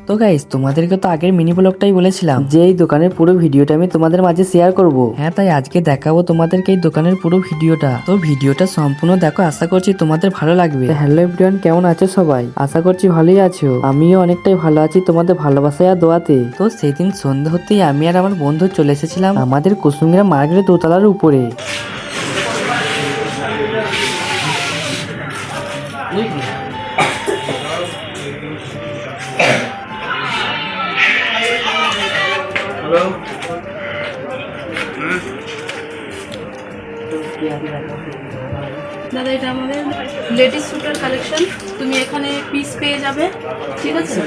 তো গাইস, তোমাদেরকে তো আগের মিনি ব্লগটাই বলেছিলাম যে এই দোকানের পুরো ভিডিওটা আমি তোমাদের মাঝে শেয়ার করব। হ্যাঁ, তাই আজকে দেখাবো তোমাদেরকে এই দোকানের পুরো ভিডিওটা। তো ভিডিওটা সম্পূর্ণ দেখো, আশা করছি তোমাদের ভালো লাগবে। হ্যালো এভরিওয়ান, কেমন আছো সবাই? আশা করছি ভালোই আছো। আমিও অনেকটাই ভালো আছি তোমাদের ভালোবাসায় আর দোয়াতে। তো সেই দিন সন্ধ্যা হতেই আমি আর আমার বন্ধু চলে এসেছিলাম আমাদের কুসুমগ্রাম মার্কেটের দোতলার উপরে। দাদা, এটা আমাদের লেডিস স্যুটের কালেকশন। তুমি এখানে পিস পেয়ে যাবে, ঠিক আছে?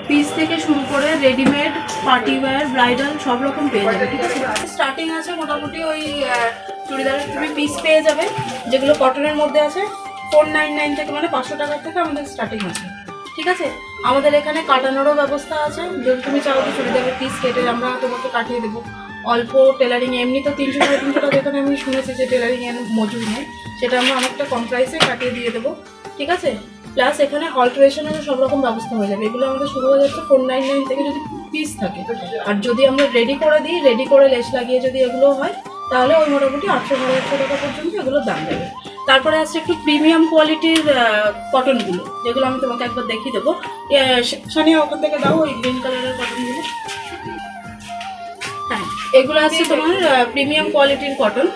পিস থেকে শুরু করে রেডিমেড, পার্টি ওয়্যার, ব্রাইডাল সব রকম পেয়ে যাবে, ঠিক আছে? স্টার্টিং আছে মোটামুটি ওই চুড়িদারের তুমি পিস পেয়ে যাবে, যেগুলো কটনের মধ্যে আছে 499 থেকে, মানে 500 টাকার থেকে আমাদের স্টার্টিং আছে, ঠিক আছে? আমাদের এখানে কাটানোরও ব্যবস্থা আছে। যদি তুমি চাও তো চুড়িদারের পিস কেটে আমরা তোমাকে কাটিয়ে দেবো। অল্প টেলারিং, এমনি তো 300-350 টাকা এখানে আমি শুনেছি যে টেলারিং এর মজুরি নেই, সেটা আমরা অনেকটা কম প্রাইসে কাটিয়ে দিয়ে দেবো, ঠিক আছে? প্লাস এখানে অল্টারেশনেরও সব রকম ব্যবস্থা হয়ে যাবে। এগুলো আমাদের শুরু হয়ে যাচ্ছে 499 থেকে যদি পিস থাকে। আর যদি আমরা রেডি করে দিই, রেডি করে লেস লাগিয়ে যদি এগুলো হয়, তাহলে ওই মোটামুটি 800-900 টাকা পর্যন্ত এগুলোর দাম দেবে। তারপরে আসছে একটু প্রিমিয়াম কোয়ালিটির কটনগুলো, যেগুলো আমি তোমাকে একবার দেখিয়ে দেবো। সানিয়া ওখান থেকে দাও ওই গ্রিন কালারের কটনগুলো। হ্যাঁ, এগুলো আছে তোমার প্রিমিয়াম কোয়ালিটির কটন।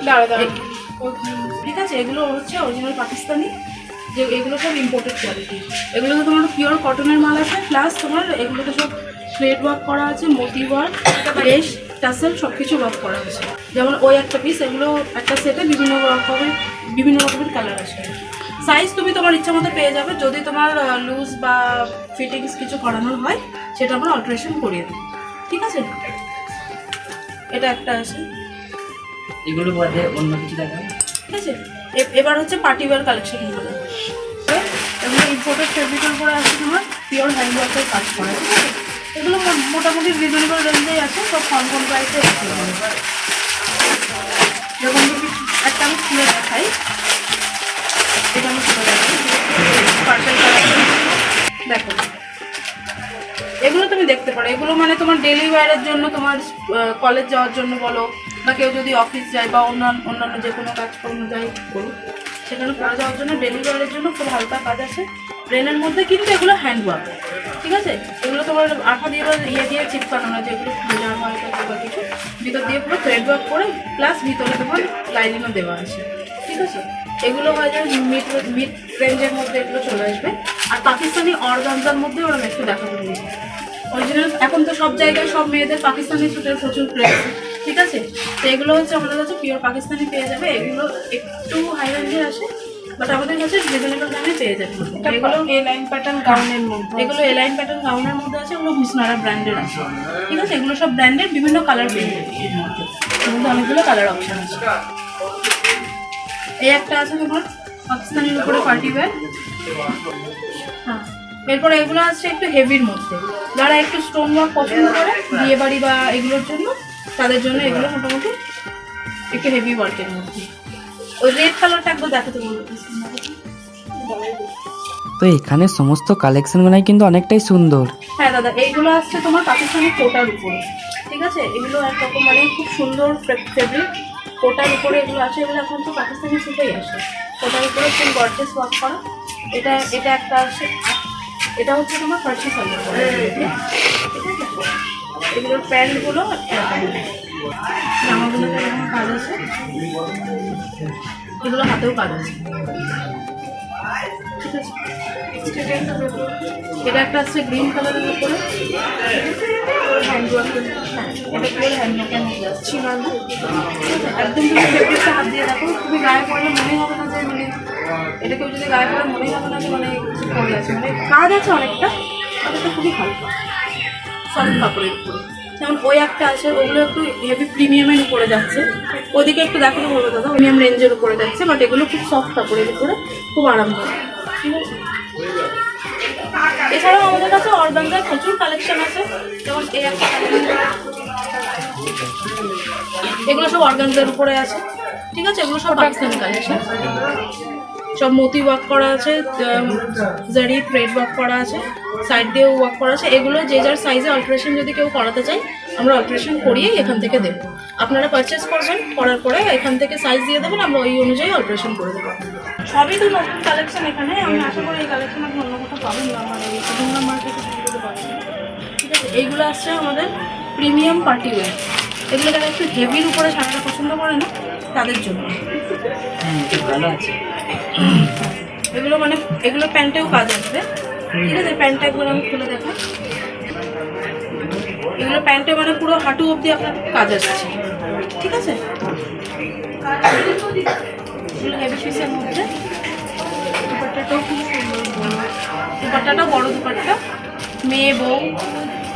ঠিক আছে, এগুলো হচ্ছে অরিজিনাল পাকিস্তানি, যে এগুলো সব ইম্পোর্টেড কোয়ালিটি। এগুলোতে তোমার পিওর কটনের মাল আছে, প্লাস তোমার এগুলোতে সব থ্রেড ওয়ার্ক করা আছে, মোতি ওয়ার্ক, লেস, টাসেল সব কিছু ওয়ার্ক করা আছে। যেমন ওই একটা পিস, এগুলো একটা সেটে বিভিন্ন রকমের কালার আছে। সাইজ তুমি তোমার ইচ্ছা মতো পেয়ে যাবে। যদি তোমার লুজ বা ফিটিংস কিছু করানোর হয়, সেটা আমরা অল্টারেশন করিয়ে দেবো, ঠিক আছে? এটা একটা আছে, এগুলো বাদে অন্য কিছু দেখাবে, ঠিক আছে? এবার হচ্ছে পার্টি ওয়্যার কালেকশনগুলো। এগুলো ইম্পোর্টেড ফেব্রিকের উপরে আছে, তোমার পিওর হ্যান্ডওয়ার্কের কাজ করা, ঠিক আছে? এগুলো মোটামুটি রিজনেবল রেঞ্জেই আছে, সব কম প্রাইসে আছে। যখন তুমি একটা আমি খুলে দেখাই, এটা আমি খুলে দেখাই, পার্পল কালার, দেখো এগুলো তুমি দেখতে পারো। এগুলো মানে তোমার ডেলি ওয়্যারের জন্য, তোমার কলেজ যাওয়ার জন্য বলো, বা কেউ যদি অফিস যায় বা অন্যান্য যে কোনো কাজকর্ম যাই করুক, সেখানে পরে যাওয়ার জন্য ডেলি ওয়্যারের জন্য খুব হালকা কাজ আছে ব্রেনের মধ্যে। কিন্তু এগুলো হ্যান্ডওয়ার্ক, ঠিক আছে? এগুলো তোমার আঠা দিয়ে বা দিয়ে চিপকানো না, যেগুলো খুলে যাওয়ার হয় বা কিছু, ভিতর দিয়ে পুরো থ্রেড ওয়ার্ক করে, প্লাস ভিতরে তোমার লাইনিংও দেওয়া আছে, ঠিক আছে? এগুলো হয়ে যাবে মিড রেঞ্জের মধ্যে, এগুলো চলে আসবে। আর পাকিস্তানি অর্গানজার মধ্যে ওরা একটু দেখাতে বলবো। অরিজিনাল এখন তো সব জায়গায় সব মেয়েদের পাকিস্তানি স্যুটের প্রচুর ক্রেজ, ঠিক আছে? তো এগুলো হচ্ছে আমাদের কাছে পিওর পাকিস্তানি পেয়ে যাবে। এগুলো একটু হাই রেঞ্জের আসে, বাট আমাদের কাছে রিজনেবল দামে পেয়ে যাবে। এগুলো এলাইন প্যাটার্ন গাউনের মধ্যে, এগুলো এলাইন প্যাটার্ন গাউনের মধ্যে আছে, এগুলো হুসনারা ব্র্যান্ডের আছে, ঠিক আছে? এগুলো সব ব্র্যান্ডের, বিভিন্ন কালার পেয়ে যাবে এর মধ্যে, অনেকগুলো কালার অপশন আছে। এই একটা আছে তোমার পাকিস্তানের উপরে পার্টি ওয়্যার। হ্যাঁ, এরপরে এগুলো আছে একটু হেভির মধ্যে, যারা একটু স্টোন ওয়ার্ক পছন্দ করে বিয়ে বাড়ি বা এগুলোর জন্য, তাদের জন্য এগুলো মোটামুটি একটু হেভি ওয়ার্কের মধ্যে। ওই রেড কালারটা একবার দেখাতে বলবো। তো এখানে সমস্ত কালেকশনগুলোই কিন্তু অনেকটাই সুন্দর। হ্যাঁ দাদা, এইগুলো আসছে তোমার পাকিস্তানি কোটার উপরে, ঠিক আছে? এগুলো একরকম মানে খুব সুন্দর ফেব্রিক, কোটার উপরে এগুলো আছে। এগুলো এখন তো পাকিস্তানি সুটেই আসে, কোটার উপরে ফুল গর্জেস ওয়ার্ক করা। এটা একটা আসছে, এটা হচ্ছে তোমার ফার্সি সালোয়ার, ঠিক আছে? এগুলোর প্যান্টগুলো জামাগুলোতে এরকম কাজ আছে, এগুলো হাতেও কাজ আছে, ঠিক আছে? এটা একটা আছে গ্রিন কালারের উপরে, হ্যান্ডওয়ার্কের, হ্যাঁ এটা পুরো হ্যান্ডওয়ার্কের মধ্যে আসছে। একদম তুমি ফেব্রিকটা হাত দিয়ে দেখো, তুমি গায়ে পড়লে মনেই হবে না যে মানে এটা কেউ যদি গায়ে পড়ে মনেই হবে না যে মানে কিছু পড়ে আছে, মানে কাজ আছে অনেকটা, অনেকটা খুবই হালকা সফট কাপড়ের উপরে। যেমন ওই একটা আছে, ওগুলো একটু হেভি প্রিমিয়ামের উপরে যাচ্ছে, ওদিকে একটু দেখাতে বলবো দাদা, প্রিমিয়াম রেঞ্জের উপরে যাচ্ছে, বাট এগুলো খুব সফট কাপড়ের উপরে, খুব আরামদায়ক, ঠিক আছে? এছাড়াও আমাদের কাছে অর্গানজার প্রচুর কালেকশন আছে। যেমন এই একটা, এগুলো সব অর্গানজার উপরে আছে, ঠিক আছে? এগুলো সব পাকিস্তানি কালেকশন। সব মতি ওয়ার্ক করা আছে, জারি থ্রেড ওয়ার্ক করা আছে, সাইড দিয়েও ওয়ার্ক করা আছে। এগুলো যে যার সাইজে অল্টারেশন যদি কেউ করাতে চায় আমরা অল্টারেশন করিয়ে এখান থেকে দেবো। আপনারা পারচেস করবেন, করার পরে এখান থেকে সাইজ দিয়ে দেবেন, আমরা ওই অনুযায়ী অল্টারেশন করে দেবো। সবই তো নতুন কালেকশন এখানে, আমি আশা করি এই কালেকশন আপনি অন্য কোথাও পাবেন না, আমার এই সিজনাল মার্কেটে পাবেন। ঠিক আছে, এইগুলো আসছে আমাদের প্রিমিয়াম পার্টি ওয়্যার। এগুলো যারা একটু হেভির উপরে সাজাতে পছন্দ করে না তাদের জন্য। ভালো আছে। এগুলো মানে এগুলো প্যান্টেও কাজ আসবে। ঠিক আছে, প্যান্টটা একবার আমি খুলে দেখাই। এগুলো প্যান্টে মানে পুরো হাঁটু অবধি আপনার কাজ আসছে। ঠিক আছে, এগুলো হেভি পিসের মধ্যে। দুপাট্টাটাও খুব সুন্দর, দুপাট্টাটা বড় দুপাট্টা, মেয়ে বউ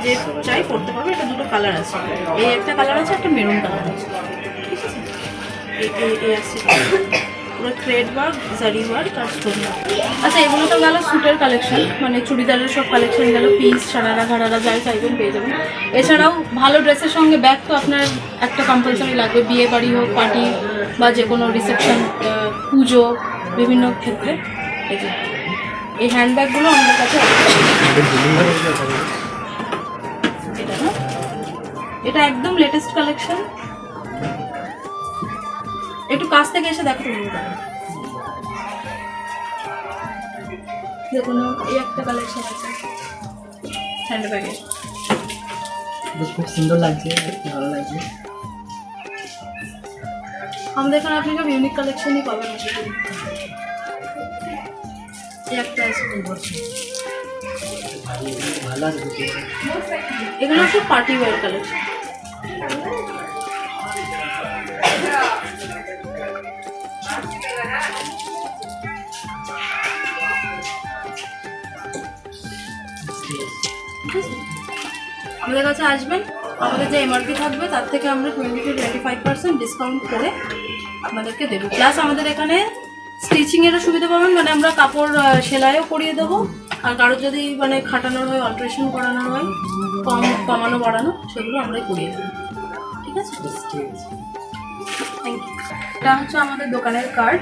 যে চাই পড়তে পারবে। এটা দুটো কালার আছে, এই একটা কালার আছে, একটা মেরুন কালার আছে। ঠিক আছে, এই আসছে পুরো থ্রেড ওয়ার্ক, জারি ওয়ার্ক আর স্টোন ওয়ার্ক। আচ্ছা, এগুলো তো গেল স্যুটের কালেকশন, মানে চুড়িদারের সব কালেকশন গেল, পিস সারারা ঘাড়ারা যাই চাইবেন পেয়ে যাবেন। এছাড়াও ভালো ড্রেসের সঙ্গে ব্যাগ তো আপনার একটা কম্পালসারি লাগবে, বিয়ে বাড়ি হোক, পার্টি বা যে কোনো রিসেপশন, পুজো, বিভিন্ন ক্ষেত্রে। এই যে এই হ্যান্ডব্যাগগুলো আমাদের কাছে এটা না, এটা একদম লেটেস্ট কালেকশন। একটু কাছ থেকে এসে দেখো তুমি। দেখুন এই একটা কালেকশন আছে হ্যান্ডব্যাগের, খুব সুন্দর লাগছে, ভালো লাগছে। আমাদের এখানে আপনি সব ইউনিক কালেকশনই পাবেন। এই একটা আছে, ভালো আছে। এগুলো সব পার্টি ওয়্যার কালেকশন। আমাদের কাছে আসবেন, আমাদের যে এমআরপি থাকবে তার থেকে আমরা 20-25% ডিসকাউন্ট করে আপনাদেরকে দেবো। প্লাস আমাদের এখানে স্টিচিংয়েরও সুবিধা পাবেন, মানে আমরা কাপড় সেলাইও করিয়ে দেবো। আর কারোর যদি মানে খাটানোর হয়, অল্টারেশন করানোর হয়, কমানো বাড়ানো, সেগুলো আমরাই করিয়ে দেবো। ঠিক আছে, থ্যাংক ইউ। এটা হচ্ছে আমাদের দোকানের কার্ড।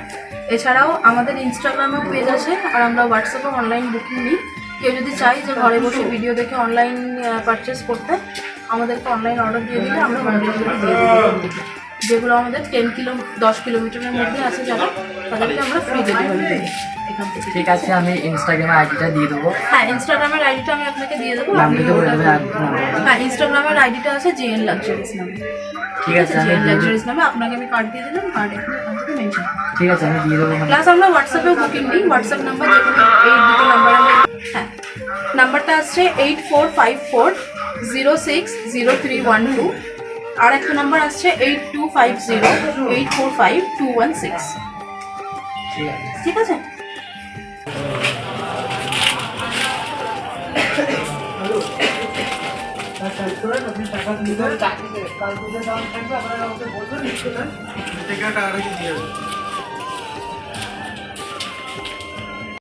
এছাড়াও আমাদের ইনস্টাগ্রামেও পেজ আছে, আর আমরা হোয়াটসঅ্যাপে অনলাইন বুকিং নিই। কেউ যদি চাই যে ঘরে বসে ভিডিও দেখে অনলাইন পারচেস করতে, আমাদেরকে অনলাইন অর্ডার দিয়ে দিলে আমরা হোম ডেলিভারি দিয়ে দিই। যেগুলো আমাদের 10 কিলোমিটারের মধ্যে আছে যারা, তাদেরকে আমরা ফ্রি ডেলিভারি দিই এখান থেকে। ঠিক আছে, আমি ইনস্টাগ্রামে আইডিটা দিয়ে দেবো। হ্যাঁ, ইনস্টাগ্রামের আইডিটা আমি আপনাকে দিয়ে দেবো। হ্যাঁ, ইনস্টাগ্রামের আইডিটা আছে JN Luxuries নামে। ঠিক আছে, আমি JN Luxuries নামে আপনাকে আমি কার্ড দিয়ে দিলাম, কার্ড এখানে মেনশন। ঠিক আছে, আমি দিয়ে দেবো। প্লাস আমরা হোয়াটসঅ্যাপেও বুকিং নিই। হোয়াটসঅ্যাপ নাম্বার যে কোনো এই দুটো নাম্বার আমি, হ্যাঁ নাম্বারটা আসছে 8454060312, আর একটা নাম্বার আসছে 8250845216। ঠিক আছে, টাকা দিয়ে